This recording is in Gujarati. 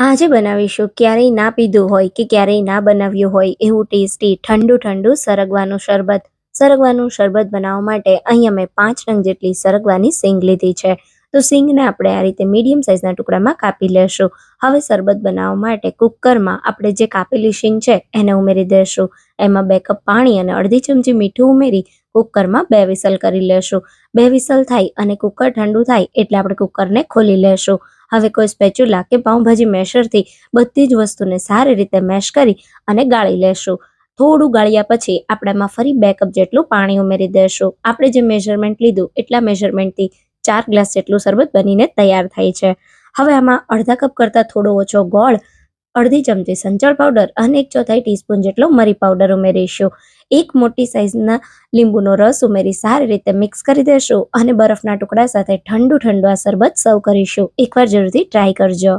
આજે બનાવીશું ક્યારેય ના પીધું હોય કે ક્યારેય ના બનાવ્યું હોય એવું ટેસ્ટી ઠંડુ ઠંડુ સરગવાનું શરબત. સરગવાનું શરબત બનાવવા માટે અહીંયા મેં 5 નંગ જેટલી સરગવાની સિંગ લીધી છે. તો સિંગને આપણે આ રીતે મીડિયમ સાઇઝના ટુકડામાં કાપી લેશું. હવે શરબત બનાવવા માટે કુકરમાં આપણે જે કાપેલી સિંગ છે એને ઉમેરી દઈશું. એમાં 2 કપ પાણી અને અડધી ચમચી મીઠું ઉમેરી કુકરમાં 2 વિસલ કરી લેશું. 2 વિસલ થાય અને કુકર ઠંડુ થાય એટલે આપણે કુકરને ખોલી લેશું. હવે કોઈ સ્પેચ્યુલા કે પાઉંભાજી મેશરથી બધી જ વસ્તુને સારી રીતે મેશ કરી અને ગાળી લેશું. થોડું ગાળ્યા પછી આપણે એમાં ફરી 2 કપ જેટલું પાણી ઉમેરી દઈશું. આપણે જે મેઝરમેન્ટ લીધું એટલા મેઝરમેન્ટથી 4 ગ્લાસ જેટલું શરબત બનીને તૈયાર થાય છે. હવે આમાં અડધા કપ કરતાં થોડો ઓછો ગોળ, અડધી ચમચી સંચળ પાવડર અને 1/4 ટીસ્પૂન જેટલો મરી પાવડર ઉમેરીશું. એક મોટી સાઇઝના લીંબુનો રસ ઉમેરી સારી રીતે મિક્સ કરી દેશું અને બરફના ટુકડા સાથે ઠંડુ ઠંડુ આ શરબત સર્વ કરીશું. એકવાર જરૂરથી ટ્રાય કરજો.